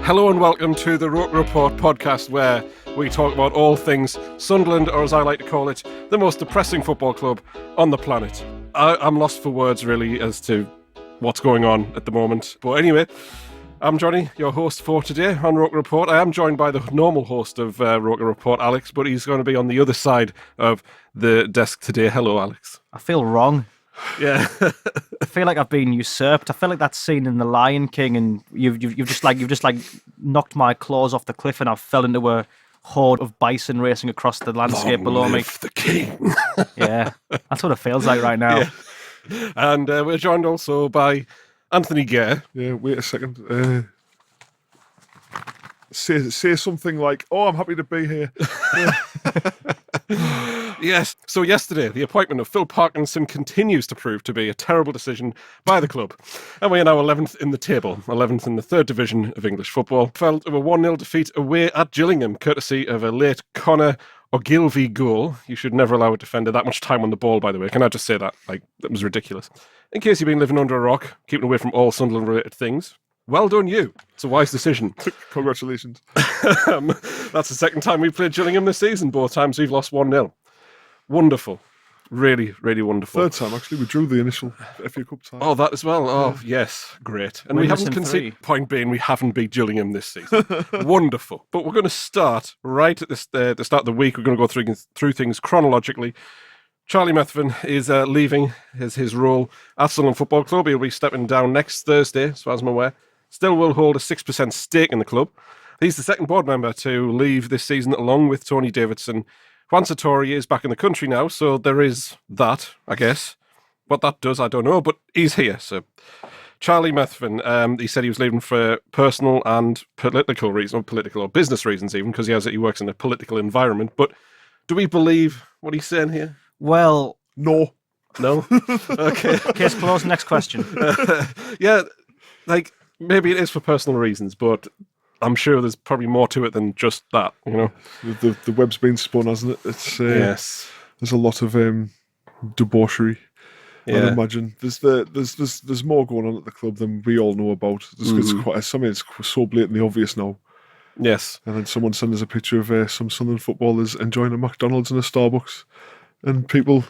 Hello and welcome to the ROKER RAPPORT podcast, where we talk about all things Sunderland, or as I like to call it, the most depressing football club on the planet. I'm lost for words, really, as to what's going on at the moment. But anyway, I'm Johnny, your host for today on ROKER RAPPORT. I am joined by the normal host of ROKER RAPPORT, Alex, but he's going to be on the other side of the desk today. Hello, Alex. I feel wrong. Yeah. I feel like I've been usurped. I feel like that scene in The Lion King, and you've just knocked my claws off the cliff, and I've fell into a horde of bison racing across the landscape below me. The king. Yeah, that's what it feels like right now. Yeah. And we're joined also by Anthony Gare. Yeah, wait a second. Say something like, "Oh, I'm happy to be here." Yes. So yesterday, the appointment of Phil Parkinson continues to prove to be a terrible decision by the club. And we are now 11th in the table, 11th in the third division of English football. Fell to a 1-0 defeat away at Gillingham, courtesy of a late Connor Ogilvie goal. You should never allow a defender that much time on the ball, by the way. Can I just say that? That was ridiculous. In case you've been living under a rock, keeping away from all Sunderland-related things, well done you. It's a wise decision. Congratulations. That's the second time we've played Gillingham this season. Both times we've lost 1-0. Wonderful. Really, really wonderful. Third time, actually. We drew the initial FA Cup tie. Oh, that as well. Oh, yes. Great. And we haven't conceded. Point being, we haven't beat Gillingham this season. Wonderful. But we're going to start right at the start of the week. We're going to go through things chronologically. Charlie Methven is leaving his role at Sunderland Football Club. He'll be stepping down next Thursday, as far as I'm aware. Still will hold a 6% stake in the club. He's the second board member to leave this season, along with Tony Davidson. Juan Sartori is back in the country now, so there is that, I guess. What that does, I don't know, but he's here. So, Charlie Methven, he said he was leaving for personal and political reasons, or political or business reasons even, because he works in a political environment. But do we believe what he's saying here? Well, no. Okay. Case closed. Next question. Yeah, maybe it is for personal reasons, but I'm sure there's probably more to it than just that, you know. The web's been spun, hasn't it? It's yes. There's a lot of debauchery. Yeah. I'd imagine there's more going on at the club than we all know about. It's so blatantly obvious now. Yes. And then someone sent us a picture of some Sunderland footballers enjoying a McDonald's and a Starbucks, and people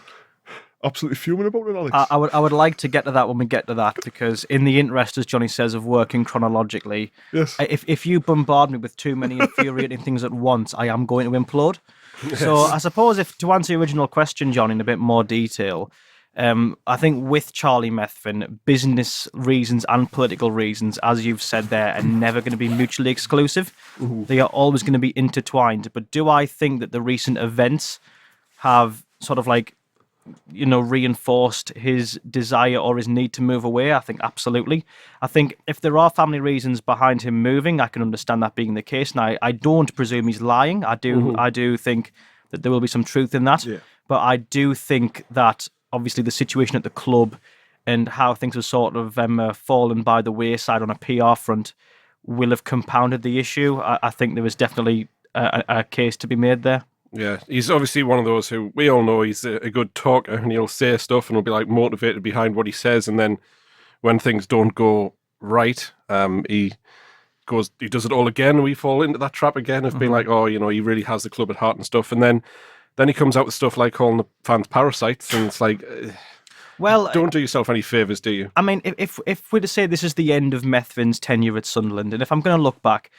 absolutely fuming about it, Alex. I would like to get to that when we get to that, because in the interest, as Johnny says, of working chronologically, yes. If you bombard me with too many infuriating things at once, I am going to implode. Yes. So I suppose, to answer the original question, John, in a bit more detail, I think with Charlie Methven, business reasons and political reasons, as you've said there, are never going to be mutually exclusive. Ooh. They are always going to be intertwined. But do I think that the recent events have sort of reinforced his desire or his need to move away? I think absolutely. I think if there are family reasons behind him moving, I can understand that being the case. Now, I don't presume he's lying. I do think that there will be some truth in that. Yeah. But I do think that obviously the situation at the club and how things have sort of fallen by the wayside on a PR front will have compounded the issue. I think there is definitely a case to be made there. Yeah, he's obviously one of those who we all know he's a good talker, and he'll say stuff and will be motivated behind what he says, and then when things don't go right, he does it all again, and we fall into that trap again of being he really has the club at heart and stuff, and then he comes out with stuff like calling the fans parasites, and it's well, don't do yourself any favours, do you? I mean, if we're to say this is the end of Methven's tenure at Sunderland, and if I'm going to look back,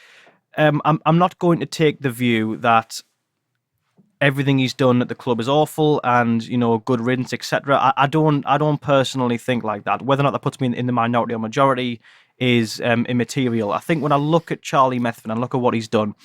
I'm not going to take the view that everything he's done at the club is awful and, good riddance, etc. I don't personally think like that. Whether or not that puts me in the minority or majority is immaterial. I think when I look at Charlie Methven and look at what he's done,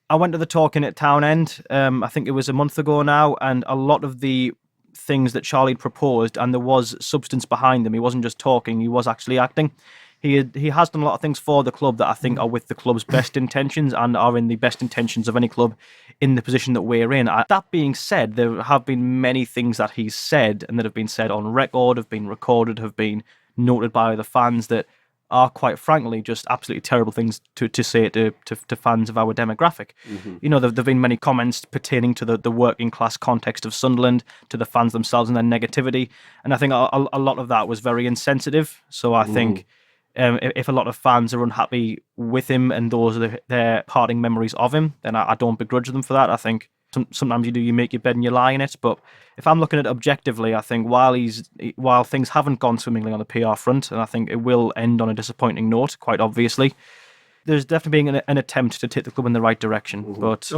I went to the talking at Townend, I think it was a month ago now, and a lot of the things that Charlie proposed, and there was substance behind them. He wasn't just talking, he was actually acting. He has done a lot of things for the club that I think are with the club's best intentions and are in the best intentions of any club in the position that we're in. That being said, there have been many things that he's said and that have been said on record, have been recorded, have been noted by the fans that are quite frankly just absolutely terrible things to say to fans of our demographic. Mm-hmm. There have been many comments pertaining to the working class context of Sunderland, to the fans themselves and their negativity. And I think a lot of that was very insensitive. So I think If a lot of fans are unhappy with him and those are their parting memories of him, then I don't begrudge them for that. I think sometimes you make your bed and you lie in it. But if I'm looking at it objectively, I think while things haven't gone swimmingly on the PR front, and I think it will end on a disappointing note, quite obviously, there's definitely been an attempt to take the club in the right direction. But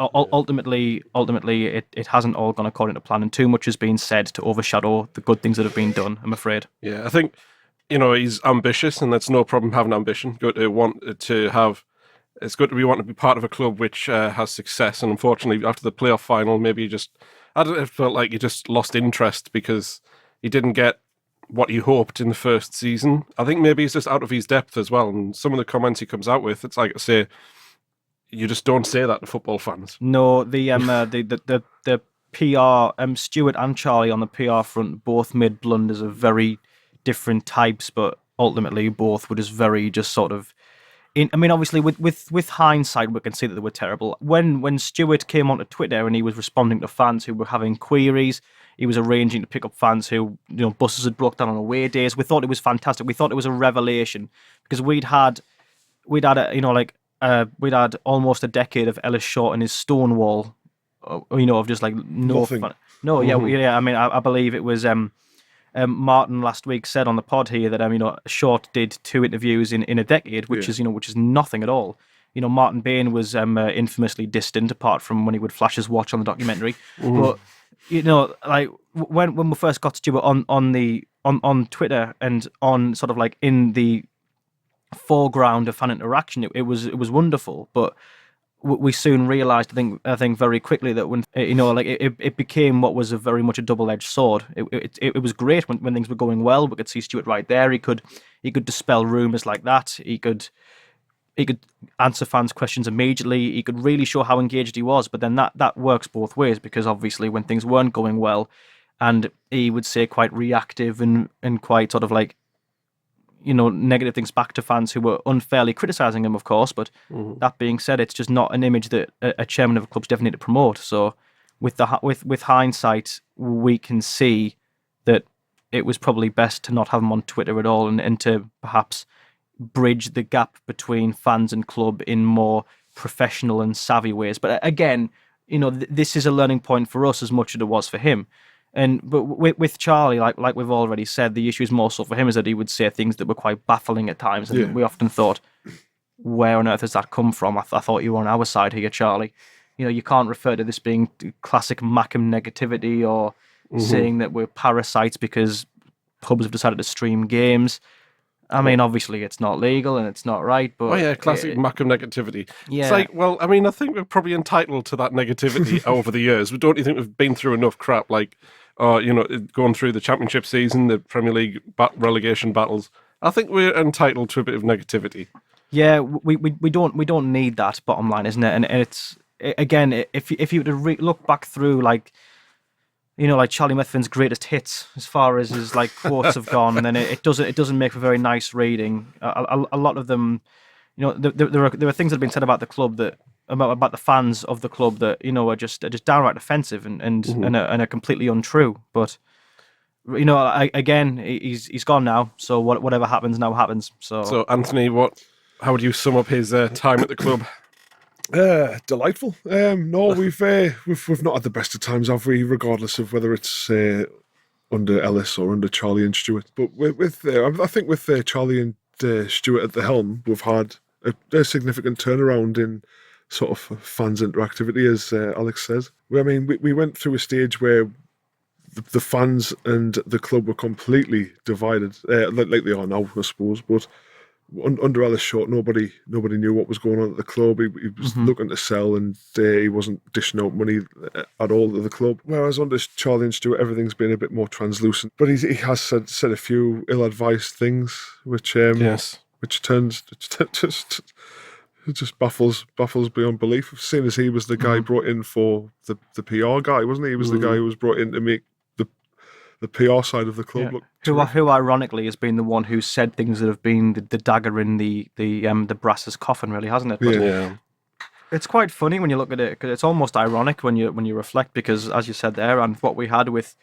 ultimately, it hasn't all gone according to plan, and too much has been said to overshadow the good things that have been done, I'm afraid. Yeah, I think, he's ambitious, and that's no problem having ambition. Good to want to have. It's good to want to be part of a club which has success. And unfortunately, after the playoff final, maybe it felt like he just lost interest because he didn't get what he hoped in the first season. I think maybe he's just out of his depth as well. And some of the comments he comes out with, it's like I say, you just don't say that to football fans. No, the PR, Stuart and Charlie on the PR front both made blunders of very different types, but ultimately both were just sort of. Obviously, with hindsight, we can see that they were terrible. When Stuart came onto Twitter and he was responding to fans who were having queries, he was arranging to pick up fans who, buses had broke down on away days. We thought it was fantastic. We thought it was a revelation because we'd had almost a decade of Ellis Short and his Stonewall, of just like no Nothing. fun. No, yeah. I believe it was. Martin last week said on the pod here that Short did 2 interviews in a decade, which is nothing at all. Martin Bain was infamously distant, apart from when he would flash his watch on the documentary. But when we first got Stuart on Twitter and on sort of like in the foreground of fan interaction, it was wonderful. But we soon realised, I think very quickly that when it became what was very much a double-edged sword. It was great when things were going well. We could see Stuart right there. He could dispel rumours like that. He could answer fans' questions immediately. He could really show how engaged he was. But then that works both ways, because obviously when things weren't going well, and he would say quite reactive and quite sort of like negative things back to fans who were unfairly criticising him, of course. But that being said, it's just not an image that a chairman of a club's definitely to promote. So with hindsight, we can see that it was probably best to not have him on Twitter at all, and to perhaps bridge the gap between fans and club in more professional and savvy ways. But again, this is a learning point for us as much as it was for him. But with Charlie, like we've already said, the issue is more so for him is that he would say things that were quite baffling at times, and we often thought, where on earth has that come from? I thought you were on our side here, Charlie. You can't refer to this being classic Mackem negativity or saying that we're parasites because pubs have decided to stream games. Obviously it's not legal and it's not right, but... classic Mackem negativity. Yeah. It's like, well, I think we're probably entitled to that negativity over the years. Don't you think we've been through enough crap, like, going through the Championship season, the Premier League relegation battles? I think we're entitled to a bit of negativity. Yeah, we don't need that, bottom line, isn't it? And it's, again, if you were to look back through, like Charlie Methven's greatest hits, as far as his quotes have gone, and then it doesn't make for very nice reading. A lot of them, there are things that have been said about the club about the fans of the club that are just downright offensive and are completely untrue. But again, he's gone now, so whatever happens now happens. So Anthony, how would you sum up his time at the club? Delightful. No, we've not had the best of times, have we? Regardless of whether it's under Ellis or under Charlie and Stuart. But I think with Charlie and Stuart at the helm, we've had a significant turnaround in sort of fans' interactivity, as Alex says. We went through a stage where the fans and the club were completely divided, like they are now, I suppose. But under Ellis Short, nobody knew what was going on at the club. He was looking to sell, and he wasn't dishing out money at all to the club. Whereas under Charlie and Stuart, everything's been a bit more translucent. But he has said a few ill-advised things, which turns it just baffles beyond belief. Seeing as he was the guy brought in for the PR guy, wasn't he? He was the guy who was brought in to make the PR side of the club look. Who ironically has been the one who said things that have been the dagger in the brass's coffin, really, hasn't it? But it's quite funny when you look at it, because it's almost ironic when you reflect, because as you said there, and what we had with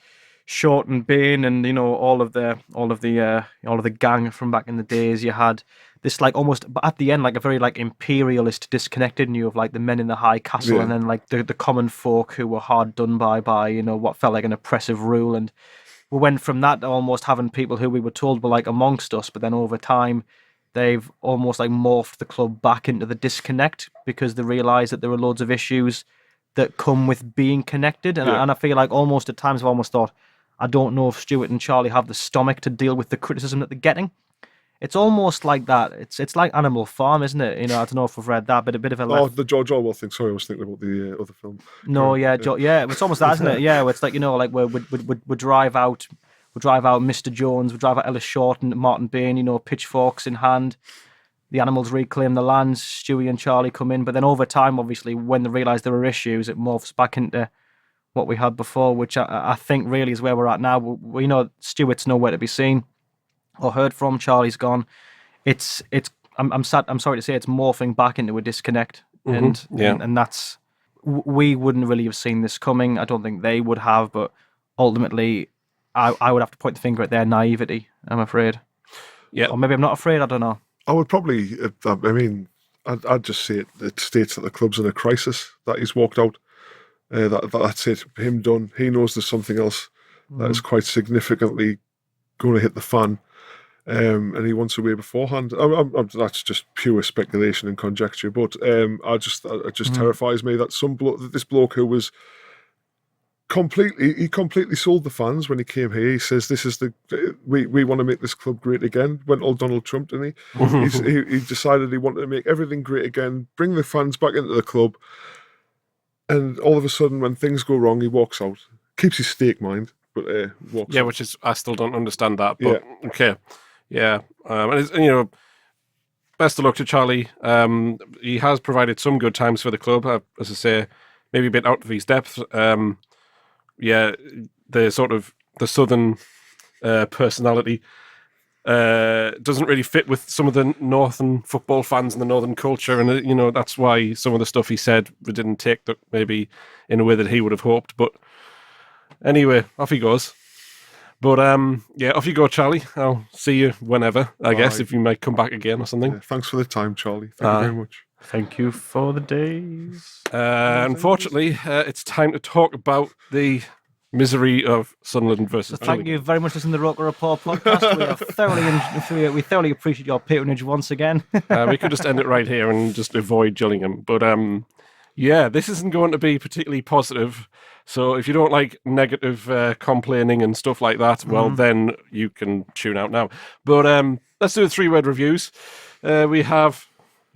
Short and Bain, and all of the gang from back in the days. You had this like almost, but at the end, like a very like imperialist, disconnected view of like the men in the high castle, and then like the common folk who were hard done by what felt like an oppressive rule. And we went from that to almost having people who we were told were like amongst us, but then over time they've almost like morphed the club back into the disconnect because they realise that there are loads of issues that come with being connected. And I feel like almost at times I've almost thought, I don't know if Stuart and Charlie have the stomach to deal with the criticism that they're getting. It's almost like that. It's like Animal Farm, isn't it? I don't know if we've read that, but a bit of a the George Orwell thing. Sorry, I was thinking about the other film. No, it's almost that, isn't it? Yeah, it's like like we drive out Mr. Jones, we drive out Ellis Short and Martin Bain, pitchforks in hand. The animals reclaim the lands. Stewie and Charlie come in, but then over time, obviously, when they realise there are issues, it morphs back into what we had before, which I think really is where we're at now. We know Stuart's nowhere to be seen or heard from. Charlie's gone. I'm sad. I'm sorry to say, it's morphing back into a disconnect, and that's, we wouldn't really have seen this coming. I don't think they would have, but ultimately, I would have to point the finger at their naivety, I'm afraid. Yeah, or maybe I'm not afraid. I don't know. I would probably. I'd just say it states that the club's in a crisis. That he's walked out. That's it. Him done. He knows there's something else that is quite significantly going to hit the fan, and he wants away beforehand. That's just pure speculation and conjecture, but it just terrifies me that this bloke who was completely sold the fans when he came here. He says this is we want to make this club great again. Went all Donald Trump, didn't he? He decided he wanted to make everything great again, bring the fans back into the club. And all of a sudden, when things go wrong, he walks out. Keeps his stake mind, but walks out. Yeah, which is, I still don't understand that. But okay, yeah. And best of luck to Charlie. He has provided some good times for the club, as I say, maybe a bit out of his depth. The sort of the southern personality doesn't really fit with some of the northern football fans and the northern culture, and that's why some of the stuff he said didn't take that maybe in a way that he would have hoped. But anyway, off he goes. But off you go, Charlie. I'll see you whenever, I guess, if you might come back again or something. Yeah, thanks for the time, Charlie. Thank you very much. Thank you for the days. Unfortunately, it's time to talk about the misery of Sunderland versus Thank you very much for listening to the ROKER RAPPORT podcast. We thoroughly appreciate your patronage once again. We could just end it right here and just avoid Gillingham. But this isn't going to be particularly positive. So if you don't like negative complaining and stuff like that, well, then you can tune out now. But let's do the 3-word reviews. We have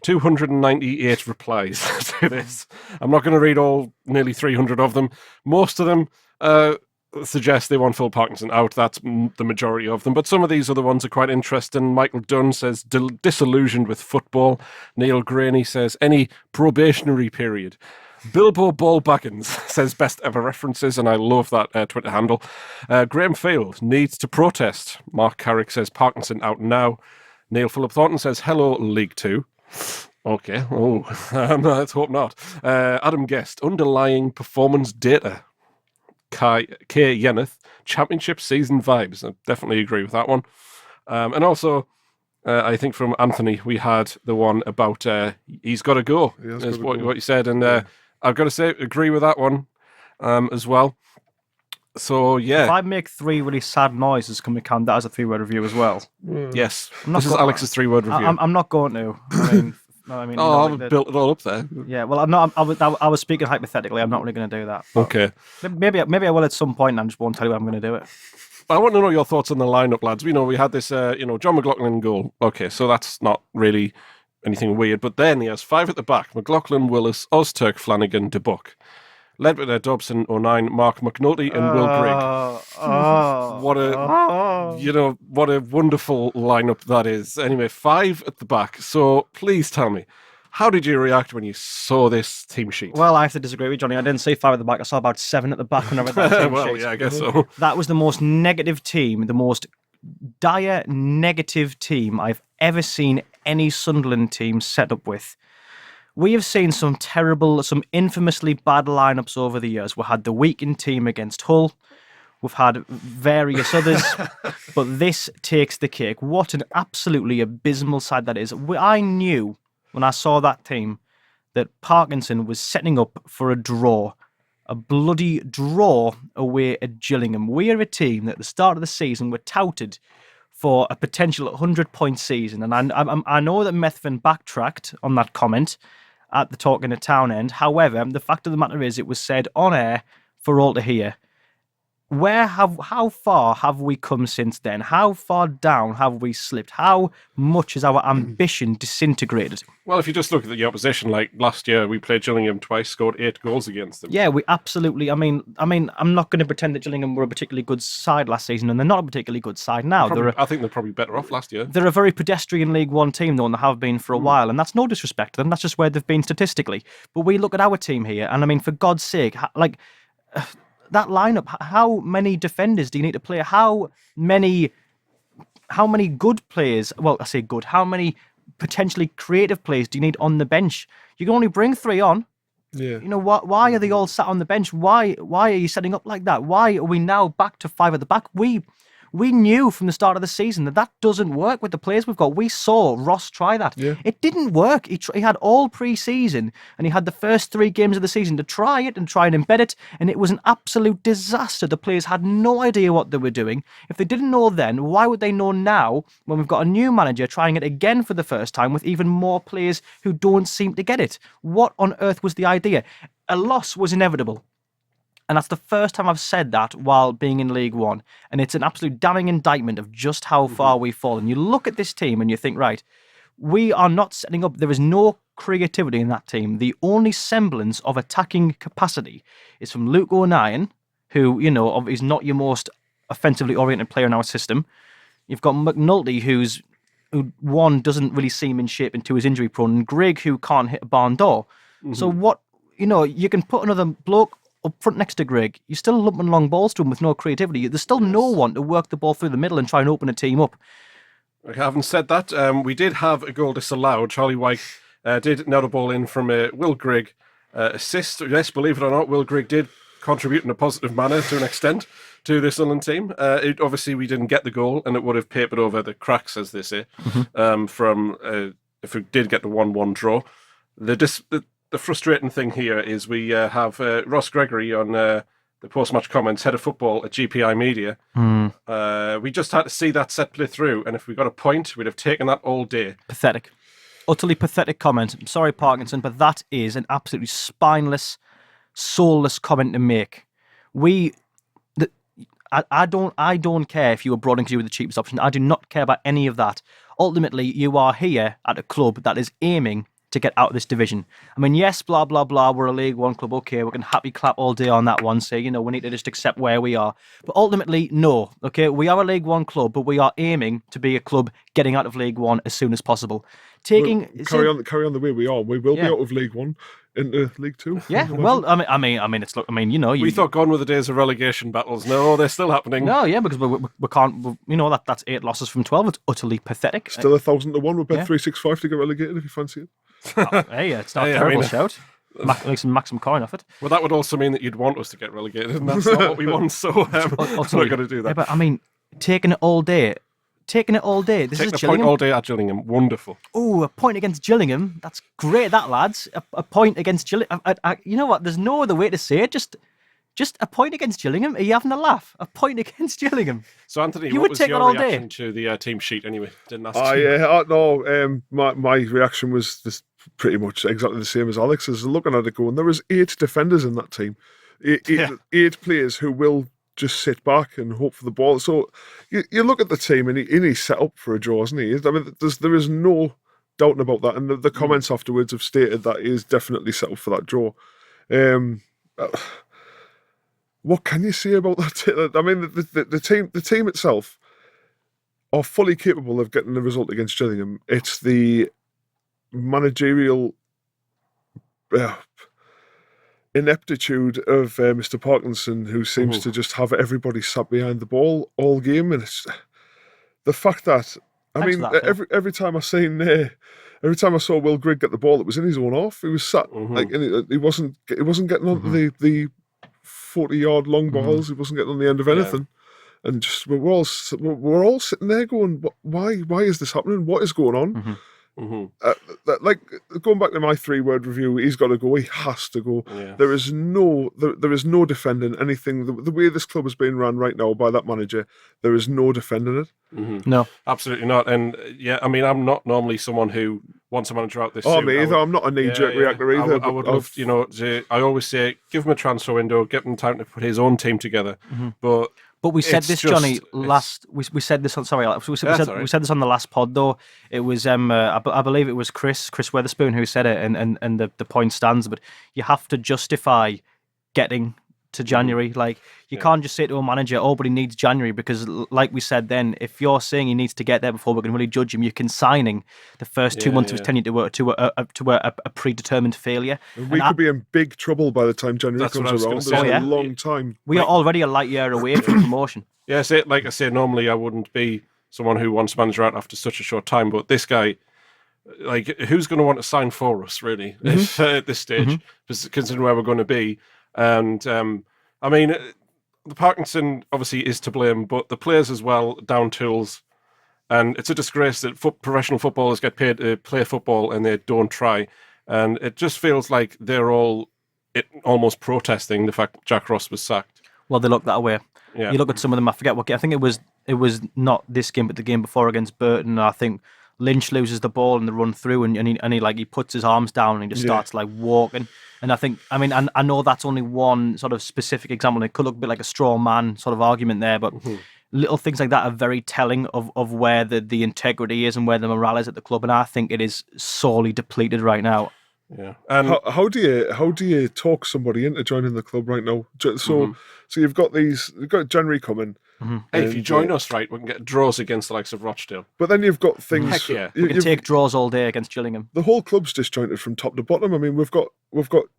298 replies to this. I'm not going to read all nearly 300 of them. Most of them suggest they want Phil Parkinson out. That's the majority of them. But some of these other ones are quite interesting. Michael Dunn says, disillusioned with football. Neil Graney says, any probationary period. Bilbo Ballbackens says, best ever references, and I love that Twitter handle. Graham Field needs to protest. Mark Carrick says, Parkinson out now. Neil Philip Thornton says, hello, League Two. Okay, let's hope not. Adam Guest, underlying performance data. K. Yeneth, championship season vibes. I definitely agree with that one. And also, I think from Anthony, we had the one about he's got to go, is what you said. And I've got to say, agree with that one as well. So, yeah. If I make 3 really sad noises, can we count that as a 3-word review as well? Yes. This is Alex's 3-word review. I'm not going to. I've built it all up there. Yeah, well, I'm not. I was speaking hypothetically. I'm not really going to do that. Okay. Maybe I will at some point, and I just won't tell you I'm going to do it. I want to know your thoughts on the lineup, lads. We had this, John McLaughlin in goal. Okay, so that's not really anything weird. But then he has 5 at the back: McLaughlin, Willis, Ozturk, Flanagan, DeBuck. Led with Dobson, O'Nien, Mark McNulty, and Will Grigg. What a wonderful lineup that is. Anyway, 5 at the back. So please tell me, how did you react when you saw this team sheet? Well, I have to disagree with Johnny. I didn't see 5 at the back. I saw about 7 at the back when I read that team sheet. Well, yeah, I guess so. That was the most negative team, the most dire negative team I've ever seen any Sunderland team set up with. We have seen some infamously bad lineups over the years. We had the weakened team against Hull. We've had various others, but this takes the cake. What an absolutely abysmal side that is. I knew when I saw that team that Parkinson was setting up for a draw, a bloody draw away at Gillingham. We are a team that at the start of the season were touted for a potential 100-point season. And I know that Methven backtracked on that comment at the Talking at Town end. However, the fact of the matter is it was said on air for all to hear. How far have we come since then? How far down have we slipped? How much has our ambition disintegrated? Well, if you just look at the opposition, like last year, we played Gillingham twice, scored 8 goals against them. Yeah, we absolutely. I mean, I'm not going to pretend that Gillingham were a particularly good side last season, and they're not a particularly good side now. I think they're probably better off last year. They're a very pedestrian League One team, though, and they have been for a while, and that's no disrespect to them. That's just where they've been statistically. But we look at our team here, and I mean, for God's sake, that lineup, how many defenders do you need to play? How many good players, well, I say good, how many potentially creative players do you need on the bench? You can only bring 3 on. Yeah. You know, why are they all sat on the bench? Why are you setting up like that? Why are we now back to 5 at the back? We knew from the start of the season that doesn't work with the players we've got. We saw Ross try that. Yeah. It didn't work. He had all pre-season, and he had the first 3 games of the season to try it and try and embed it, and it was an absolute disaster. The players had no idea what they were doing. If they didn't know then, why would they know now when we've got a new manager trying it again for the first time with even more players who don't seem to get it? What on earth was the idea? A loss was inevitable. And that's the first time I've said that while being in League One. And it's an absolute damning indictment of just how far we've fallen. You look at this team and you think, right, we are not setting up, there is no creativity in that team. The only semblance of attacking capacity is from Luke O'Nien, who, you know, is not your most offensively oriented player in our system. You've got McNulty, who one, doesn't really seem in shape and 2 is injury prone, and Greg, who can't hit a barn door. So what, you know, you can put another bloke up front next to Greg, you're still lumping long balls to him with no creativity. There's still no one to work the ball through the middle and try and open a team up. Having said that, we did have a goal disallowed. Charlie White did nail the ball in from a Will Grigg assist. Yes, believe it or not, Will Grigg did contribute in a positive manner to an extent to the Sunderland team. Obviously, we didn't get the goal, and it would have papered over the cracks, as they say, from if we did get the 1-1 draw. The frustrating thing here is we have Ross Gregory on the post-match comments, head of football at GPI Media. We just had to see that set play through, and if we got a point, we'd have taken that all day. Pathetic. Utterly pathetic comment. I'm sorry, Parkinson, but that is an absolutely spineless, soulless comment to make. I don't care if you were brought in because you were the cheapest option. I do not care about any of that. Ultimately, you are here at a club that is aiming to get out of this division. I mean, yes, blah, blah, blah, we're a League One club, okay, we can happy clap all day on that one, say, you know, we need to just accept where we are. But ultimately, no, okay, we are a League One club, but we are aiming to be a club getting out of League One as soon as possible. Carry on the way we are. We will be out of League One into League Two. Yeah, well, I mean, you know, we thought gone were the days of relegation battles. No, they're still happening. No, yeah, because we can't. You know, that's 8 losses from 12. It's utterly pathetic. Still 1,000 to 1. We bet 365 to get relegated if you fancy it. Oh, hey, it's not a terrible shout. Make some maximum coin off it. Well, that would also mean that you'd want us to get relegated, and that's not what we want. So we're going to do that. Yeah, but I mean, taking it all day. This is Gillingham. Point all day at Gillingham. Wonderful. Oh, a point against Gillingham. That's great, that lads. A point against Gillingham. You know what? There's no other way to say it. Just a point against Gillingham. Are you having a laugh? A point against Gillingham. So, Anthony, what was your reaction to the team sheet anyway? Didn't ask. No. My reaction was just pretty much exactly the same as Alex's. Looking at it going, there was 8 defenders in that team. 8 players who will just sit back and hope for the ball. So you look at the team and he's set up for a draw, isn't he? I mean, there is no doubt about that. And the comments afterwards have stated that he is definitely set up for that draw. What can you say about that? I mean, the team itself are fully capable of getting the result against Gillingham. It's the managerial ineptitude of Mr. Parkinson, who seems to just have everybody sat behind the ball all game, and it's the fact that every time every time I saw Will Grigg get the ball, it was in his own half. He was sat like he wasn't getting onto the 40-yard long balls. He wasn't getting on the end of anything. And just we're all sitting there going, why is this happening? What is going on? Like going back to my 3-word review, he's got to go. He has to go. Yeah. There is no defending anything. The way this club is being run right now by that manager, there is no defending it. No, absolutely not. And I mean, I'm not normally someone who wants a manager out this soon. Me either. I'm not a knee-jerk reactor either. I would love, I always say, give him a transfer window, give him time to put his own team together. But we said this, Johnny. We said this on. Sorry, Alex. We said this on the last pod, though. It was I believe it was Chris Weatherspoon who said it, and the point stands. But you have to justify getting to January. Like you can't just say to a manager, "Oh, but he needs January," because, like we said then, if you're saying he needs to get there before we can really judge him, you're consigning the first 2 months of his tenure to a predetermined failure. We could be in big trouble by the time January comes around. It's a long time. We are already a light year away from promotion. Yeah, like I say, normally I wouldn't be someone who wants a manager out after such a short time, but this guy, like, who's going to want to sign for us, really, if, at this stage, considering where we're going to be? And I mean, the Parkinson obviously is to blame, but the players as well, down tools. And it's a disgrace that professional footballers get paid to play football and they don't try. And it just feels like they're all almost protesting the fact that Jack Ross was sacked. Well, they look that way. Yeah. You look at some of them, I forget what game. I think it was not this game, but the game before against Burton. I think Lynch loses the ball and they run through, and he puts his arms down and he just starts like walking. And I know that's only one sort of specific example. It could look a bit like a straw man sort of argument there, but little things like that are very telling of where the integrity is and where the morale is at the club. And I think it is sorely depleted right now. Yeah. How do you talk somebody into joining the club right now? So you've got January coming. Hey, if you join us, right, we can get draws against the likes of Rochdale. But then you've got things. Heck yeah. We can take draws all day against Gillingham. The whole club's disjointed from top to bottom. I mean, we've got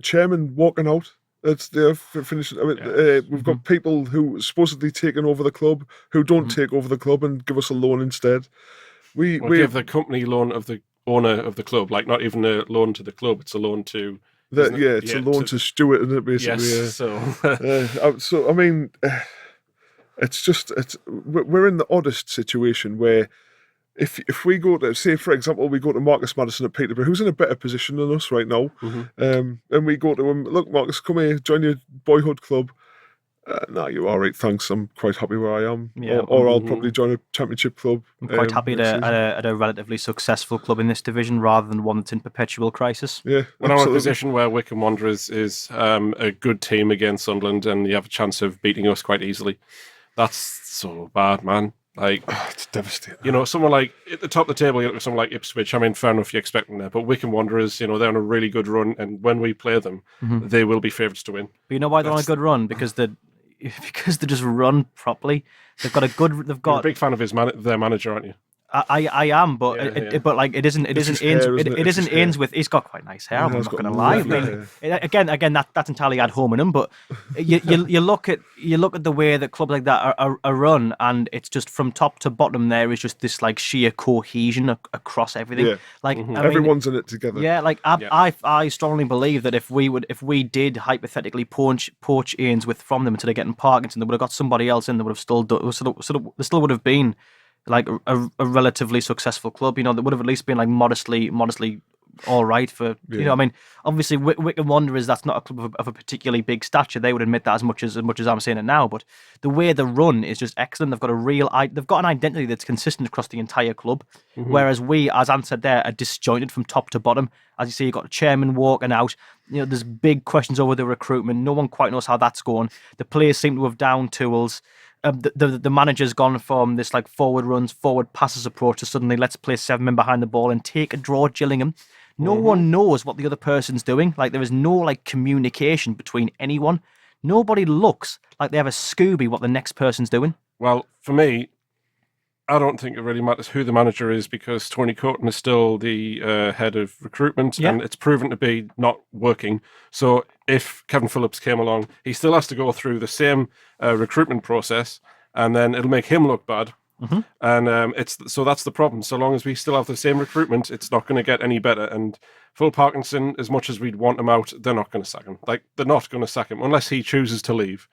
chairman walking out. That's finishing. I mean, we've got people who supposedly taking over the club who don't take over the club and give us a loan instead. We give the company loan of the owner of the club, like not even a loan to the club. It's a loan to. It's a loan to Stuart, isn't it? Basically. Yes. So I mean. We're in the oddest situation where if we go to, say, for example, we go to Marcus Maddison at Peterborough, who's in a better position than us right now, and we go to him, look, Marcus, come here, join your boyhood club. No, you're all right, thanks. I'm quite happy where I am. Yeah. Or I'll probably join a championship club. I'm quite happy at a relatively successful club in this division rather than one that's in perpetual crisis. Yeah, when I'm in a position where Wycombe Wanderers is a good team against Sunderland and you have a chance of beating us quite easily. That's so bad, man. Like, it's devastating. Someone like at the top of the table, you look at someone like Ipswich. I mean, fair enough, you're expecting that, but Wycombe Wanderers, they're on a really good run, and when we play them, they will be favourites to win. But you know why they're on a good run? Because they just run properly. They've got a good. You're a big fan of their manager, aren't you? I am, but it isn't Ainsworth. He's got quite nice hair. I'm not going to lie. Again, that's entirely ad hominem. But you look at the way that clubs like that are run, and it's just from top to bottom. There is just this like sheer cohesion across everything. Yeah. Like everyone's in it together. Yeah, like I strongly believe that if we did hypothetically poach Ainsworth from them instead of getting Parkinson, they would have got somebody else in. They would have still there still would have been like a relatively successful club, that would have at least been like modestly all right for, I mean, obviously Wycombe Wanderers, that's not a club of a particularly big stature. They would admit that as much as I'm saying it now, but the way they run is just excellent. They've got an identity that's consistent across the entire club, whereas we, as Anne said there, are disjointed from top to bottom. As you see, you've got a chairman walking out. There's big questions over the recruitment. No one quite knows how that's going. The players seem to have down tools. The manager's gone from this like forward runs, forward passes approach to suddenly let's play 7 men behind the ball and take a draw at Gillingham. No one knows what the other person's doing. Like there is no like communication between anyone. Nobody looks like they have a Scooby what the next person's doing. Well, for me, I don't think it really matters who the manager is because Tony Coton is still the head of recruitment and it's proven to be not working. So if Kevin Phillips came along, he still has to go through the same recruitment process and then it'll make him look bad. And that's the problem. So long as we still have the same recruitment, it's not going to get any better. And Phil Parkinson, as much as we'd want him out, they're not going to sack him. Like, they're not going to sack him unless he chooses to leave.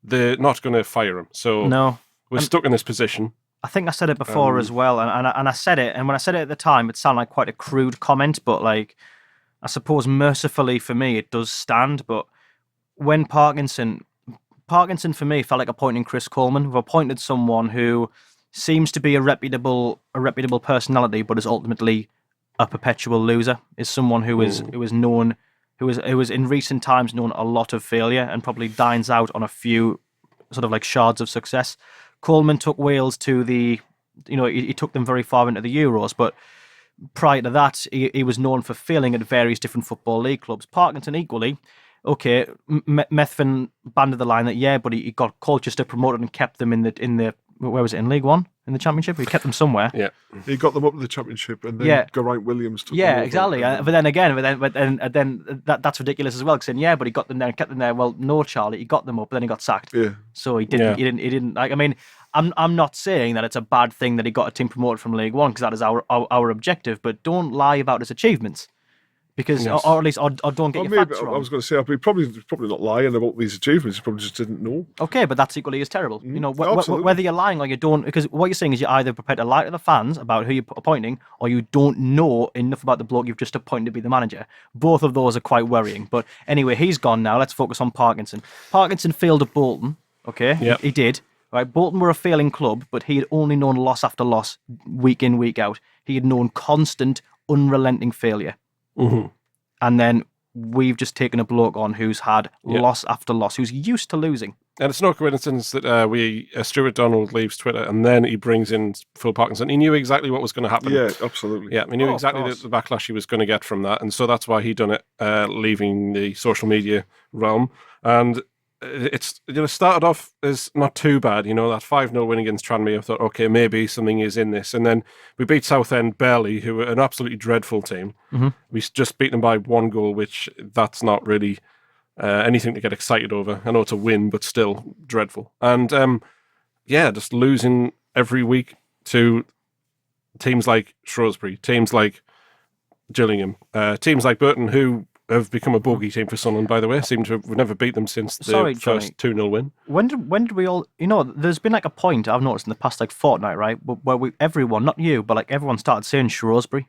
They're not going to fire him. So No. we're stuck in this position. I think I said it before as well, and I said it, and when I said it at the time, it sounded like quite a crude comment, but like, I suppose mercifully for me, it does stand. But when Parkinson for me felt like appointing Chris Coleman. We've appointed someone who seems to be a reputable personality, but is ultimately a perpetual loser. Is someone who is known, who is in recent times known a lot of failure and probably dines out on a few sort of like shards of success. Coleman took Wales to he took them very far into the Euros, but prior to that, he was known for failing at various different Football League clubs. Parkinson equally. Okay, Methven banded the line that but he got Colchester promoted and kept them in the where was it, in League One, in the Championship? He kept them somewhere. Yeah, he got them up in the Championship, and then Geraint Williams took them over. Exactly. But then that's ridiculous as well. Because saying but he got them there and kept them there. Well, no, Charlie, he got them up, but then he got sacked. Yeah. So he didn't like. I mean, I'm not saying that it's a bad thing that he got a team promoted from League One, because that is our objective. But don't lie about his achievements. Because, or at least, or don't get your facts wrong. I was going to say, he's probably not lying about these achievements. He probably just didn't know. Okay, but that's equally as terrible. Whether you're lying or you don't, because what you're saying is you're either prepared to lie to the fans about who you're appointing, or you don't know enough about the bloke you've just appointed to be the manager. Both of those are quite worrying. But anyway, he's gone now. Let's focus on Parkinson. Parkinson failed at Bolton. Okay, yep. He did. Right, Bolton were a failing club, but he had only known loss after loss, week in, week out. He had known constant, unrelenting failure. Mm-hmm. And then we've just taken a bloke on who's had loss after loss, who's used to losing. And it's no coincidence that Stuart Donald leaves Twitter and then he brings in Phil Parkinson. He knew exactly what was going to happen. Yeah, absolutely. Yeah, he knew exactly the backlash he was going to get from that. And so that's why he done it, leaving the social media realm. And it's started off as not too bad, that 5-0 win against Tranmere. I thought, okay, maybe something is in this, and then we beat Southend barely, who were an absolutely dreadful team. Mm-hmm. We just beat them by 1 goal, which that's not really anything to get excited over. I know it's a win, but still dreadful. And just losing every week to teams like Shrewsbury, teams like Gillingham, teams like Burton, who have become a bogey team for Sunderland, by the way. We've never beat them since the first 2-0 win. When did we all... there's been like a point I've noticed in the past fortnight, right, where everyone, not you, but like everyone started saying Shrewsbury.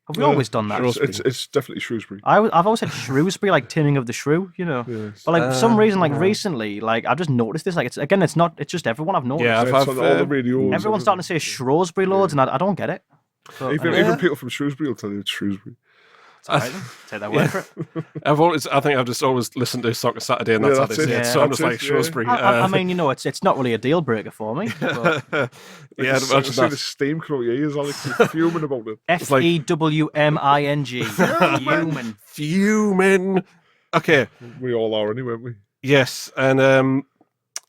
Have we always done that? It's definitely Shrewsbury. I've always said Shrewsbury, like taming of the shrew, Yes. But like for some reason, like recently, like I've just noticed this. Like it's just everyone I've noticed. Yeah, I've all the radios. Everyone's starting to say Shrewsbury loads, and I don't get it. But, even people from Shrewsbury will tell you it's Shrewsbury. Take that word for it. I think I've just always listened to Soccer Saturday, and that's how they say it. So I'm just like Shrewsbury. I mean, it's not really a deal breaker for me. But... I see the steam coming out your ears, Alex. You're fuming about it. FEWMING. Fuming. Okay. We all are anyway, aren't we? Yes, and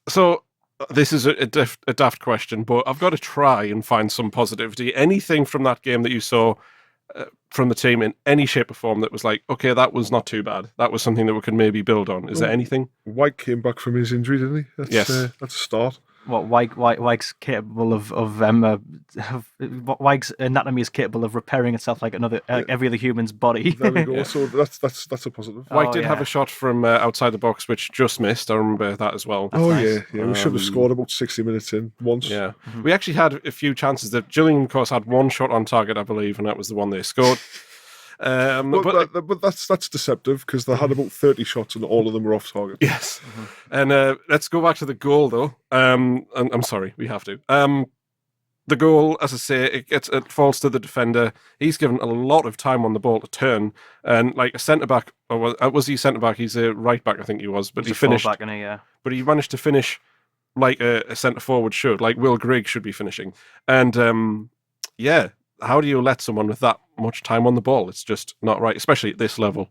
so this is a daft question, but I've got to try and find some positivity. Anything from that game that you saw from the team in any shape or form that was like, okay, that was not too bad. That was something that we could maybe build on. Is there anything? White came back from his injury, didn't he? That's a start. What White's capable of White's anatomy is capable of repairing itself like every other human's body. There we go. So that's a positive. White did have a shot from outside the box which just missed. I remember that as well. Nice. Yeah. We should have scored about 60 minutes in once. Yeah, we actually had a few chances. That Gillingham, of course, had one shot on target, I believe, and that was the one they scored. But that's deceptive, because they had about 30 shots and all of them were off target. Yes. And let's go back to the goal, though. I'm sorry, we have to. The goal, as I say, it falls to the defender. He's given a lot of time on the ball to turn, and like a centre back, or was he centre back? He's a right back, I think he was, but he finished. Back, yeah. But he managed to finish like a centre forward should, like Will Grigg should be finishing, and how do you let someone with that much time on the ball? It's just not right, especially at this level.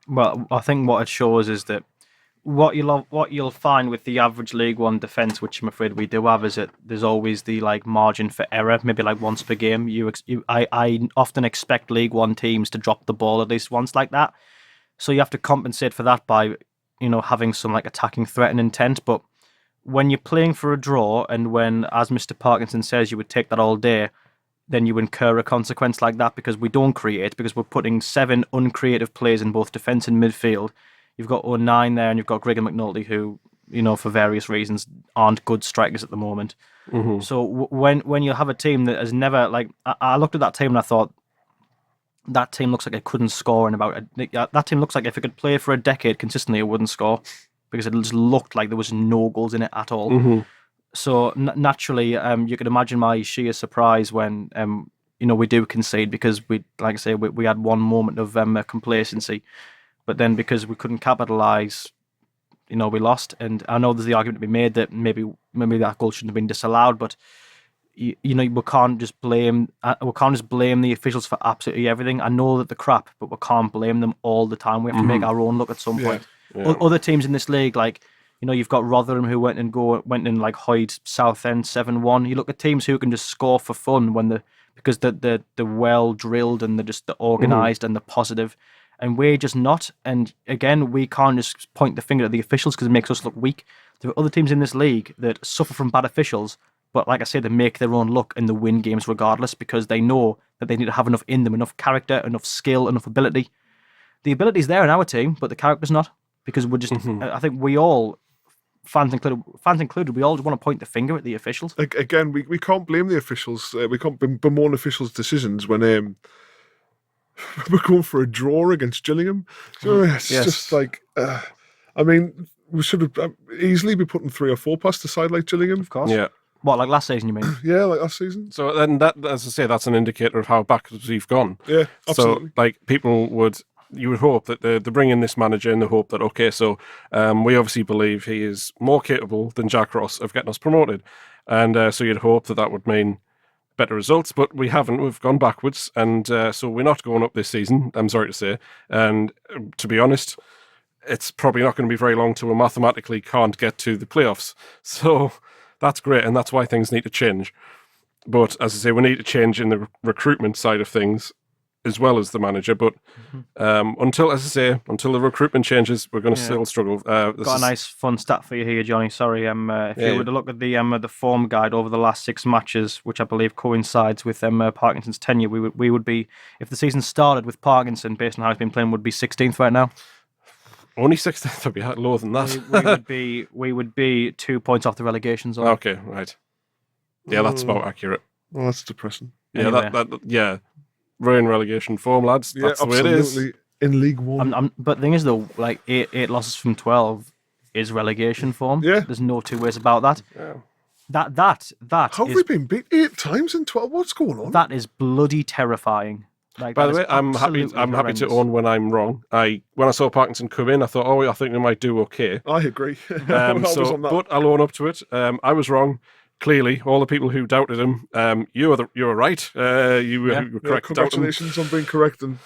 Well, I think what it shows is that what you'll find with the average League One defence, which I'm afraid we do have, is that there's always the like margin for error, maybe like once per game. I often expect League One teams to drop the ball at least once like that, so you have to compensate for that by having some like attacking threat and intent. But when you're playing for a draw, and when, as Mr. Parkinson says, you would take that all day, then you incur a consequence like that because we don't create, because we're putting 7 uncreative players in both defence and midfield. You've got 09 there, and you've got Greg and McNulty, who, for various reasons, aren't good strikers at the moment. Mm-hmm. So when you have a team that has never, like, I looked at that team and I thought, that team looks like it couldn't score in about that team looks like if it could play for a decade consistently, it wouldn't score, because it just looked like there was no goals in it at all. Mm-hmm. So naturally, you could imagine my sheer surprise when we do concede, because we, like I say, we had one moment of complacency, but then because we couldn't capitalise, we lost. And I know there's the argument to be made that maybe that goal shouldn't have been disallowed, but we can't just blame the officials for absolutely everything. I know that they're crap, but we can't blame them all the time. We have to make our own luck at some point. Yeah. Other teams in this league, like, you've got Rotherham, who went and like Hyde Southend 7-1. You look at teams who can just score for fun because they're well drilled and they're organised and they're positive, and we're just not. And again, we can't just point the finger at the officials because it makes us look weak. There are other teams in this league that suffer from bad officials, but like I said, they make their own luck and they win games regardless, because they know that they need to have enough in them, enough character, enough skill, enough ability. The ability's there in our team, but the character's not, because we're just. I think we all, fans included, we all just want to point the finger at the officials. Again, we can't blame the officials. We can't bemoan officials' decisions when we're going for a draw against Gillingham. It's just like, we should have easily be putting 3 or 4 past the side like Gillingham. Of course. Yeah. What, like last season, you mean? Yeah, like last season. So then that, as I say, that's an indicator of how backwards we've gone. Yeah, absolutely. So, like, you would hope that they bring in this manager in the hope that, okay, so we obviously believe he is more capable than Jack Ross of getting us promoted. And so you'd hope that would mean better results, but we haven't. We've gone backwards. And so we're not going up this season, I'm sorry to say. And to be honest, it's probably not going to be very long till we mathematically can't get to the playoffs. So that's great, and that's why things need to change. But as I say, we need to change in the recruitment side of things as well as the manager. But until the recruitment changes, we're going to still struggle. Got a nice fun stat for you here, Johnny. Sorry, if you were to look at the form guide over the last 6 matches, which I believe coincides with Parkinson's tenure, we would be, if the season started with Parkinson, based on how he's been playing, would be 16th right now. Only 16th would be lower than that. we would be 2 points off the relegation zone. Okay, right. Yeah, that's about accurate. Well, that's depressing. Yeah, anyway. We're in relegation form, lads. That's the way it is. In League One. But the thing is, though, like 8 losses from 12 is relegation form. Yeah. There's no two ways about that. Yeah. That How have we been beat 8 times in 12? What's going on? That is bloody terrifying. Like, by the way, I'm happy to own when I'm wrong. When I saw Parkinson come in, I thought, I think we might do okay. I agree. But I'll own up to it. I was wrong. Clearly, all the people who doubted him, you were right. You were correct. Congratulations on being correct and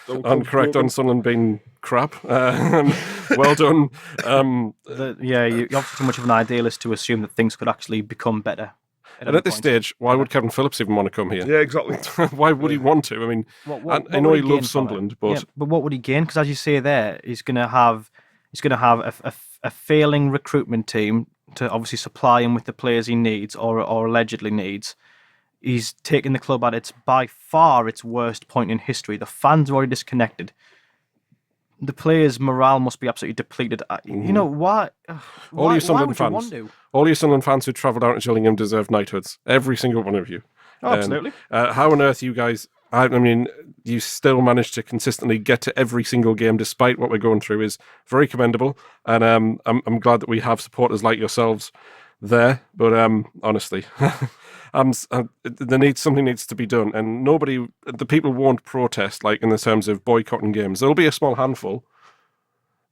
correct on Sunderland being crap. Well done. You're obviously too much of an idealist to assume that things could actually become better. And at this stage, why would Kevin Phillips even want to come here? Yeah, exactly. Why would he want to? I mean, I know he loves Sunderland, but what would he gain? Because as you say there, he's going to have a failing recruitment team to obviously supply him with the players he needs or allegedly needs. He's taken the club at by far its worst point in history. The fans are already disconnected. The players' morale must be absolutely depleted. You know why? All you Sunderland fans who travel down to Gillingham deserve knighthoods. Every single one of you. Oh, absolutely. How on earth you guys? I mean, you still manage to consistently get to every single game despite what we're going through is very commendable, and I'm glad that we have supporters like yourselves there. But honestly, something needs to be done, and the people won't protest like in the terms of boycotting games. There'll be a small handful.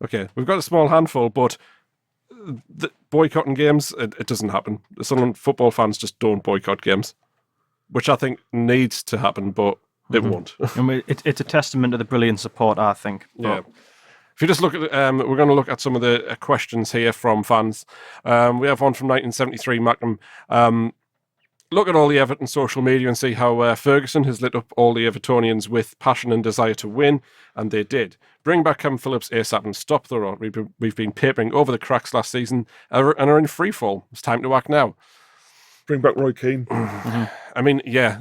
Okay, we've got a small handful, but the boycotting games, it doesn't happen. Some football fans just don't boycott games, which I think needs to happen, but it won't. It's a testament to the brilliant support, I think. Yeah. If you just look at, we're going to look at some of the questions here from fans. We have one from 1973, Malcolm. look at all the Everton social media and see how Ferguson has lit up all the Evertonians with passion and desire to win, and they did. Bring back Kevin Phillips ASAP and stop the rot. We've been papering over the cracks last season and are in free fall. It's time to act now. Bring back Roy Keane. I mean, yeah,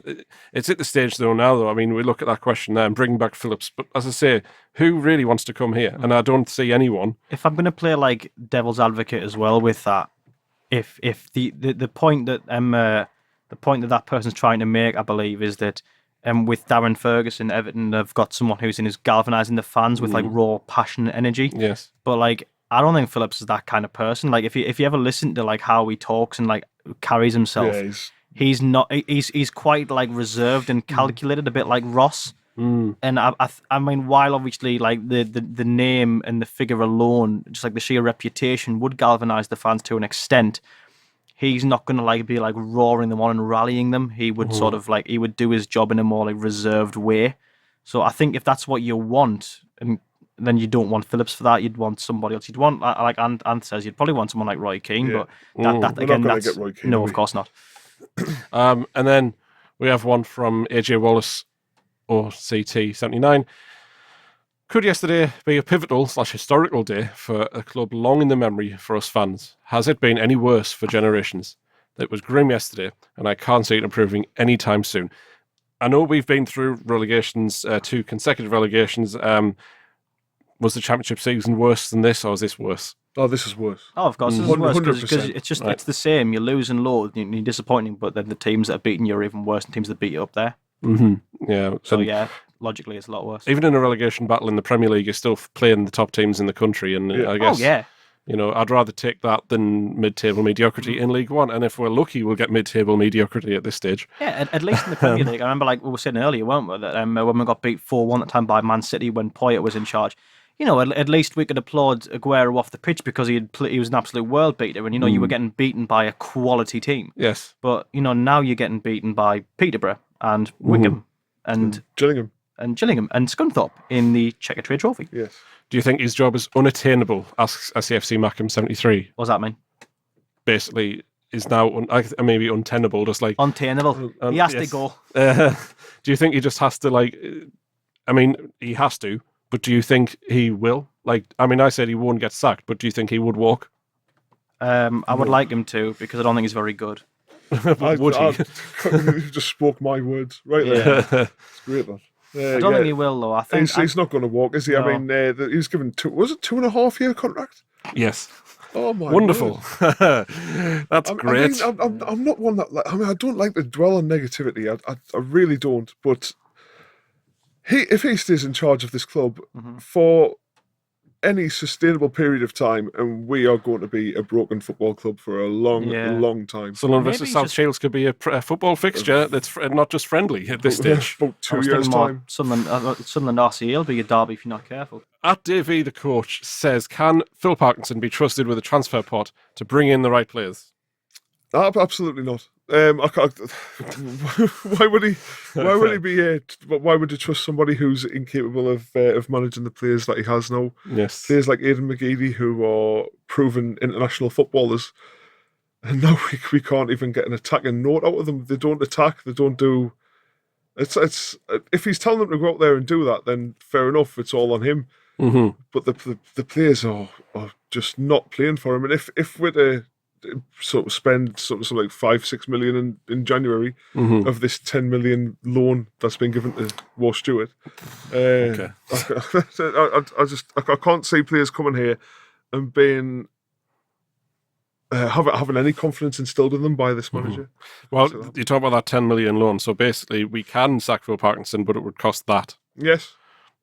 it's at the stage though. I mean, we look at that question there and bring back Phillips. But as I say, who really wants to come here? And I don't see anyone. If I'm going to play like devil's advocate as well with that, if the point that that person's trying to make, I believe, is that with Darren Ferguson, Everton have got someone who's galvanising the fans with like raw passion and energy. Yes. But like, I don't think Phillips is that kind of person. Like, if you ever listen to like how he talks and like carries himself, he's not. He's quite like reserved and calculated, a bit like Ross. And I mean, while obviously like the name and the figure alone, just like the sheer reputation, would galvanise the fans to an extent, he's not going to like be like roaring them on and rallying them. He would sort of like, he would do his job in a more like reserved way. So I think if that's what you want, and then you don't want Phillips for that, you'd want somebody else. You'd want, like Ant says, you'd probably want someone like Roy Keane, but that again, that's no, of course not. And then we have one from AJ Wallace or CT79. Could yesterday be a pivotal / historical day for a club long in the memory for us fans? Has it been any worse for generations? It was grim yesterday, and I can't see it improving anytime soon. I know we've been through relegations, 2 consecutive relegations. Was the championship season worse than this, or is this worse? Oh, this is worse. Oh, of course, this is worse because it's just Right. it's the same. You're losing loads, you're disappointing, but then the teams that are beating you are even worse than teams that beat you up there. Yeah. So yeah, logically, it's a lot worse. Even in a relegation battle in the Premier League, you're still playing the top teams in the country, and I guess, you know, I'd rather take that than mid-table mediocrity in League One. And if we're lucky, we'll get mid-table mediocrity at this stage. Yeah, at least in the Premier League. I remember, like we were saying earlier, weren't we, that when we got beat 4-1 at the time by Man City when Poyet was in charge. You know, at least we could applaud Aguero off the pitch because he was an absolute world beater, and you know you were getting beaten by a quality team. Yes, but you know now you're getting beaten by Peterborough and Wigan and Gillingham and Scunthorpe in the Checker Trade Trophy. Yes. Do you think his job is unattainable? Asks SAFC Mackham 73. What does that mean? Basically, is now maybe untenable, just like untenable. He has to go. Do you think he just has to like? I mean, he has to. But do you think he will? Like, I mean, I said he won't get sacked, but do you think he would walk? I would like him to, because I don't think he's very good. Would he? You just spoke my words right there. It's great, man. I don't think he will, though. I think he's not going to walk, is he? No. I mean, he was given 2.5-year contract? Yes. Oh my! Wonderful. That's great. I mean, I'm not one that. I mean, I don't like to dwell on negativity. I really don't. But if he stays in charge of this club for any sustainable period of time, and we are going to be a broken football club for a long time. Sunderland versus South Shields could be a football fixture that's not just friendly at this stage. About 2 years' time. Sunderland RCA will be a derby if you're not careful. At Davey, the coach, says, can Phil Parkinson be trusted with a transfer pot to bring in the right players? Absolutely not. Why would he? Why would he be? Why would you trust somebody who's incapable of managing the players that he has now? Yes, players like Aidan McGeady who are proven international footballers, and now we can't even get an attacking note out of them. They don't attack. They don't do. It's if he's telling them to go out there and do that, then fair enough. It's all on him. But the players are just not playing for him. And if we're to sort of spend something like 5-6 million in January of this 10 million loan that's been given to War Stewart. I can't see players coming here and being having any confidence instilled in them by this manager. Well, you talk about that 10 million loan. So basically, we can sack Phil Parkinson, but it would cost that. Yes.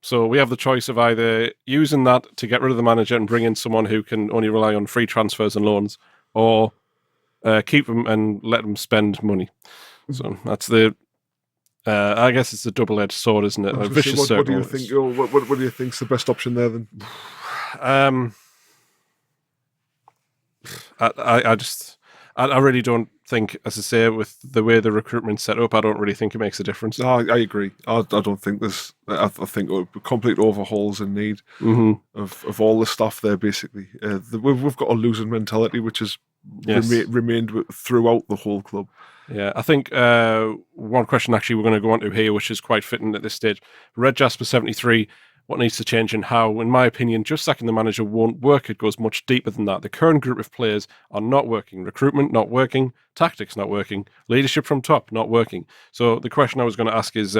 So we have the choice of either using that to get rid of the manager and bring in someone who can only rely on free transfers and loans, or keep them and let them spend money. So that's the. I guess it's a double-edged sword, isn't it? A vicious circle. What do you think? What do you think's the best option there then? I really don't think, as I say, with the way the recruitment's set up, I don't really think it makes a difference. No, I agree. I don't think there's. I think complete overhauls in need of all the stuff there. Basically, we've got a losing mentality, which has remained throughout the whole club. Yeah, I think one question actually we're going to go on to here, which is quite fitting at this stage. Red Jasper 73, what needs to change and how? In my opinion, just sacking the manager won't work. It goes much deeper than that. The current group of players are not working. Recruitment, not working. Tactics, not working. Leadership from top, not working. So the question I was going to ask is,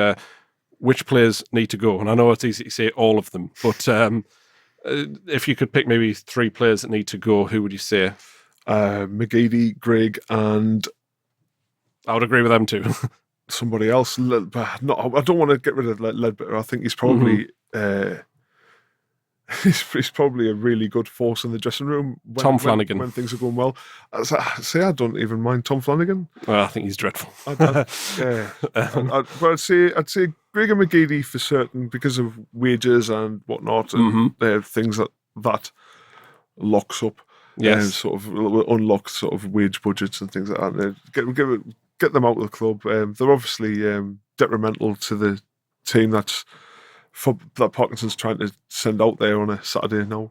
which players need to go? And I know it's easy to say all of them, but if you could pick maybe 3 players that need to go, who would you say? McGeady, Grigg, and I would agree with them too. somebody else. No, I don't want to get rid of Ledbetter. I think he's probably he's probably a really good force in the dressing room. Tom Flanagan. When things are going well. I don't even mind Tom Flanagan. Well, I think he's dreadful. But I'd say Grigg and McGeady for certain because of wages and whatnot and things that locks up. Yes, sort of unlock sort of wage budgets and things like that. Get them out of the club. They're obviously detrimental to the team that Parkinson's trying to send out there on a Saturday now.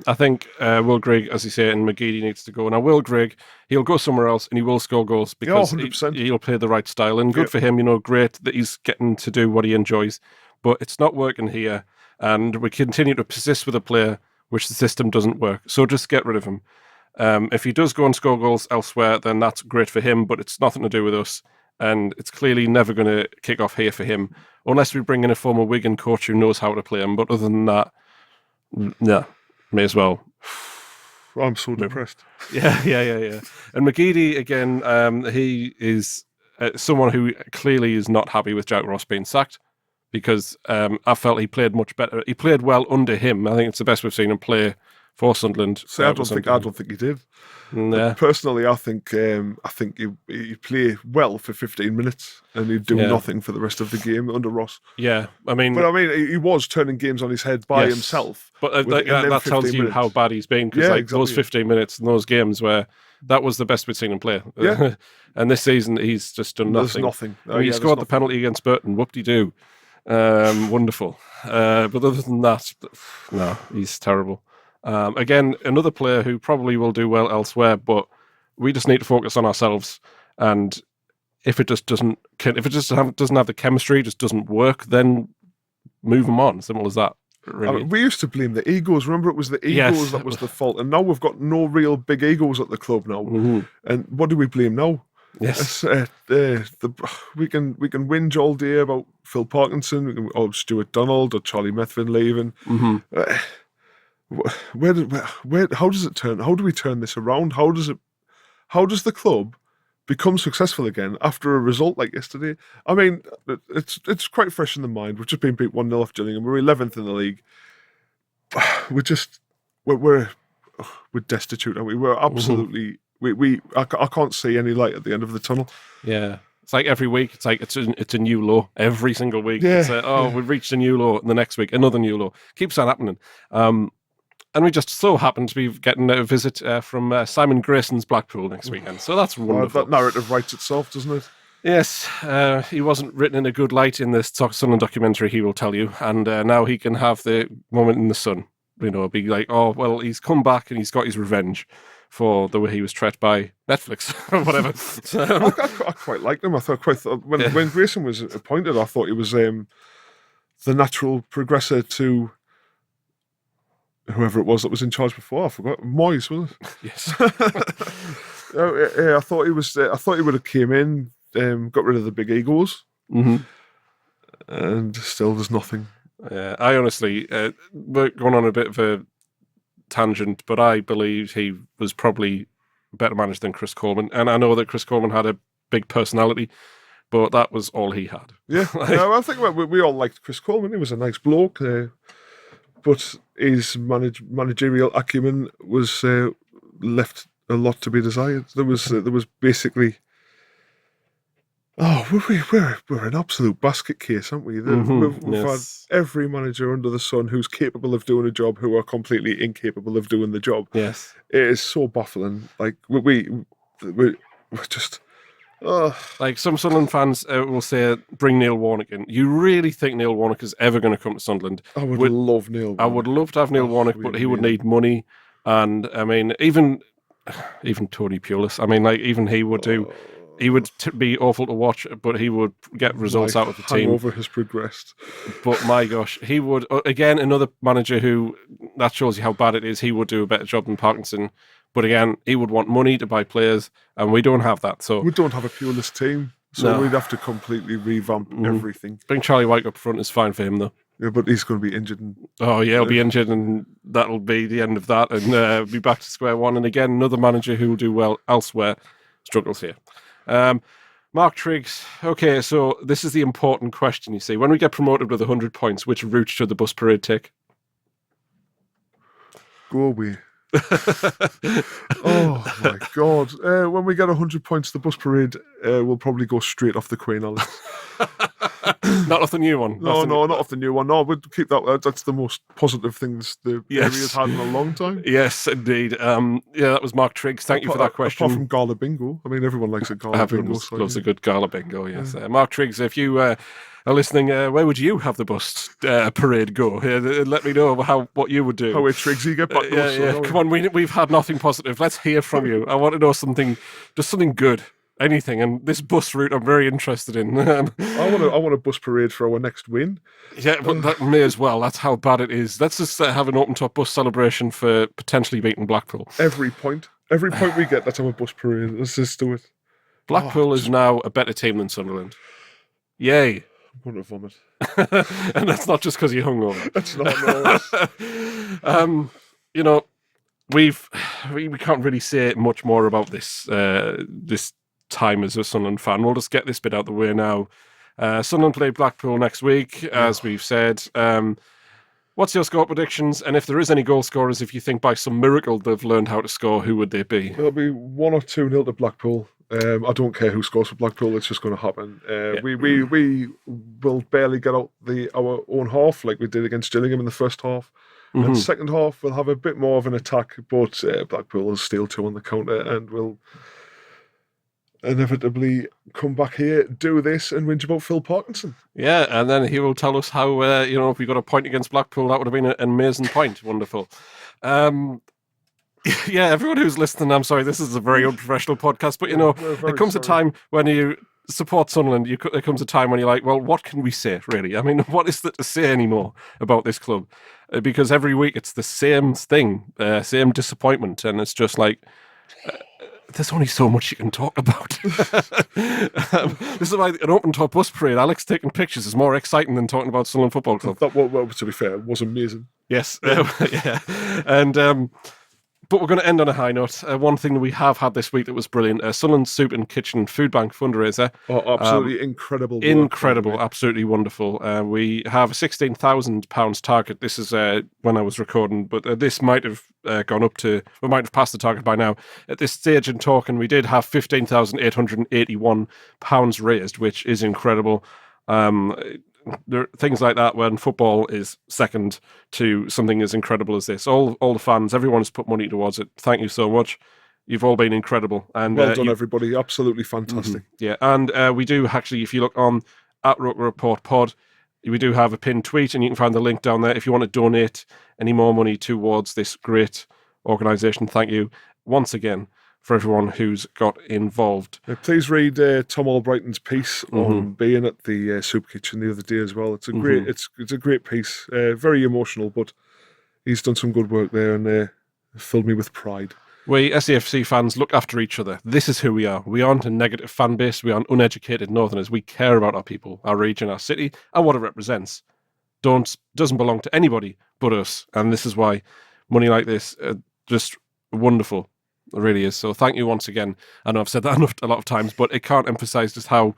I think Will Grigg, as you say, and McGeady needs to go. Now, Will Grigg, he'll go somewhere else and he will score goals because 100%. He'll play the right style. And good for him, great that he's getting to do what he enjoys. But it's not working here. And we continue to persist with a player which the system doesn't work. So just get rid of him. If he does go and score goals elsewhere, then that's great for him, but it's nothing to do with us. And it's clearly never going to kick off here for him, unless we bring in a former Wigan coach who knows how to play him. But other than that, yeah, may as well. I'm so depressed. Yeah. And McGeady, again, he is someone who clearly is not happy with Jack Ross being sacked. Because I felt he played much better. He played well under him. I think it's the best we've seen him play for Sunderland. I don't think he did. Yeah. Personally, I think he play well for 15 minutes and he'd do nothing for the rest of the game under Ross. Yeah, but he was turning games on his head by himself. But that tells you how bad he's been because exactly. Those 15 minutes in those games where that was the best we'd seen him play. Yeah. And this season he's just done nothing. There's nothing. He scored the penalty against Burton. Whoop-de-doo. Wonderful. But other than that, no, he's terrible. Again, another player who probably will do well elsewhere, but we just need to focus on ourselves. And if it just doesn't have the chemistry, just doesn't work, then move him on. Simple as that. Really. We used to blame the egos. Remember, it was the egos that was the fault, and now we've got no real big egos at the club now. And what do we blame now? Yes, we can whinge all day about Phil Parkinson, or Stuart Donald, or Charlie Methven leaving. How does it turn? How do we turn this around? How does the club become successful again after a result like yesterday? I mean, it's quite fresh in the mind. We've just been beat 1-0 off Gillingham. We're 11th in the league. We're destitute, aren't we? We're absolutely. I can't see any light at the end of the tunnel. Yeah, it's like every week. It's like it's a new low every single week. Yeah. We've reached a new low, and the next week another new low. Keeps on happening. And we just so happen to be getting a visit from Simon Grayson's Blackpool next weekend. So that's wonderful. That narrative writes itself, doesn't it? Yes, he wasn't written in a good light in this Sunderland documentary, he will tell you. And now he can have the moment in the sun. Be like, oh, well, he's come back and he's got his revenge for the way he was treated by Netflix or whatever. I quite liked him. When Grayson was appointed, I thought he was the natural progressor to whoever it was that was in charge before. I forgot. Moyes, wasn't it? Yes. I thought he was. I thought he would have came in, got rid of the big egos, and still there's nothing. I honestly, we're going on a bit of a tangent, but I believe he was probably a better manager than Chris Coleman. And I know that Chris Coleman had a big personality, but that was all he had. Yeah, I think we all liked Chris Coleman. He was a nice bloke, but his managerial acumen was left a lot to be desired. There was basically. Oh, we're an absolute basket case, aren't we? We've had every manager under the sun who's capable of doing a job who are completely incapable of doing the job. Yes, it is so baffling. Like we're just. Like some Sunderland fans will say, bring Neil Warnock in. You really think Neil Warnock is ever going to come to Sunderland? I would love Neil Warnock. I would love to have Neil Warnock, but he would need money. And I mean, even Tony Pulis, I mean, like even he would do. He would be awful to watch, but he would get results out of the team. Hangover has progressed. But my gosh, he would, again, another manager who, that shows you how bad it is, he would do a better job than Parkinson. But again, he would want money to buy players, and we don't have that. So we don't have a pureless team, so No. we'd have to completely revamp everything. bring Charlie White up front is fine for him, though. Yeah, but he's going to be injured. And Oh, yeah, he'll be injured, and that'll be the end of that, and be back to square one. And again, another manager who will do well elsewhere struggles here. Mark Triggs. Okay, so this is the important question, you see. When we get promoted with 100 points, which route should the bus parade take? go away. Oh my God! When we get 100 points, the bus parade will probably go straight off the Queen, Alex. Not off the new one. No, not off the new one. No, we'd keep that. That's the most positive things the area's had in a long time. Yes, indeed. Yeah, that was Mark Triggs. Thank you for that question. Apart from Gala Bingo, I mean, everyone likes a Gala Everyone Bingo. So, loves a good Gala Bingo. Yes, Mark Triggs. If you are listening, where would you have the bus parade go? Let me know what you would do. How Triggsy get back to us. Yeah. Come on, we've had nothing positive. Let's hear from you. I want to know something, just something good. Anything, and this bus route I'm very interested in. I want a bus parade for our next win. Yeah, but that may as well. That's how bad it is. Let's just have an open top bus celebration for potentially beating Blackpool. Every point we get, let's have a bus parade. Let's just do it. Blackpool is now a better team than Sunderland. Yay! I'm going to vomit. And that's not just because you're hungover. That's not. No. You know, we can't really say much more about this this time as a Sunderland fan. We'll just get this bit out the way now. Sunderland play Blackpool next week, as we've said. What's your score predictions? And if there is any goal scorers, if you think by some miracle they've learned how to score, who would they be? It'll be 1 or 2-0 to Blackpool. I don't care who scores for Blackpool. It's just going to happen. We will barely get out our own half like we did against Gillingham in the first half. And second half, we'll have a bit more of an attack, but Blackpool will steal 2 on the counter and will inevitably come back here, do this, and whinge about Phil Parkinson. Yeah, and then he will tell us how, if we got a point against Blackpool, that would have been an amazing point. Wonderful. Yeah, everyone who's listening, I'm sorry, this is a very unprofessional podcast, but, there comes a time when you support Sunderland, there comes a time when you're like, well, what can we say, really? I mean, what is there to say anymore about this club? Because every week it's the same thing, same disappointment, and it's just like... there's only so much you can talk about. This is why an open top bus parade, Alex taking pictures, is more exciting than talking about Sunderland Football Club. Well, to be fair, it was amazing. Yes, yeah. And but we're going to end on a high note. One thing that we have had this week that was brilliant: Sunderland Soup and Kitchen Food Bank fundraiser. Oh, absolutely incredible! Incredible, absolutely wonderful. We have a £16,000 target. This is when I was recording, but this might have gone up to. We might have passed the target by now. At this stage in talking, we did have £15,881 raised, which is incredible. There are things like that when football is second to something as incredible as this. All the fans, everyone has put money towards it. Thank you so much. You've all been incredible. And well done, everybody. Absolutely fantastic. Yeah, and we do actually, if you look on at ROKER Report Pod, we do have a pinned tweet, and you can find the link down there if you want to donate any more money towards this great organisation. Thank you once again for everyone who's got involved. Please read Tom Albrighton's piece on being at the soup kitchen the other day as well. It's a great, it's a great piece. Very emotional, but he's done some good work there, and filled me with pride. We SAFC fans look after each other. This is who we are. We aren't a negative fan base. We aren't uneducated Northerners. We care about our people, our region, our city, and what it represents. Doesn't belong to anybody but us. And this is why money like this just wonderful. It really is. So thank you once again. I know I've said that a lot of times, but it can't emphasise just how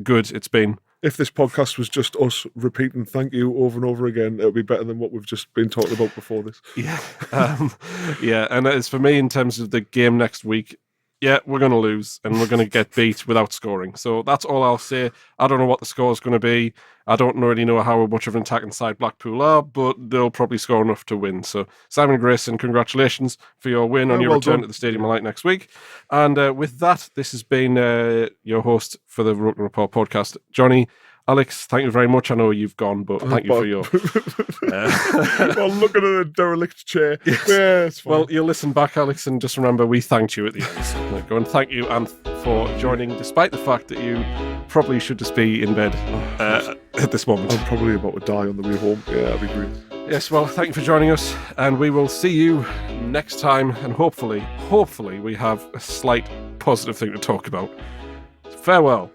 good it's been. If this podcast was just us repeating thank you over and over again, it would be better than what we've just been talking about before this. Yeah. Yeah, and as for me, in terms of the game next week, yeah, we're going to lose and we're going to get beat without scoring. So that's all I'll say. I don't know what the score is going to be. I don't really know how much of an attacking side Blackpool are, but they'll probably score enough to win. So Simon Grayson, congratulations for your win on your return to the Stadium of Light next week. And with that, this has been your host for the ROKER Report podcast, Johnny. Alex, thank you very much. I know you've gone, but thank you for your... Well, looking at a derelict chair. Yes. Yeah, it's fine. Well, you'll listen back, Alex, and just remember we thanked you at the end. So go and thank you and for joining, despite the fact that you probably should just be in bed at this moment. I'm probably about to die on the way home. Yeah, that'd be great. Yes, well, thank you for joining us, and we will see you next time, and hopefully we have a slight positive thing to talk about. Farewell.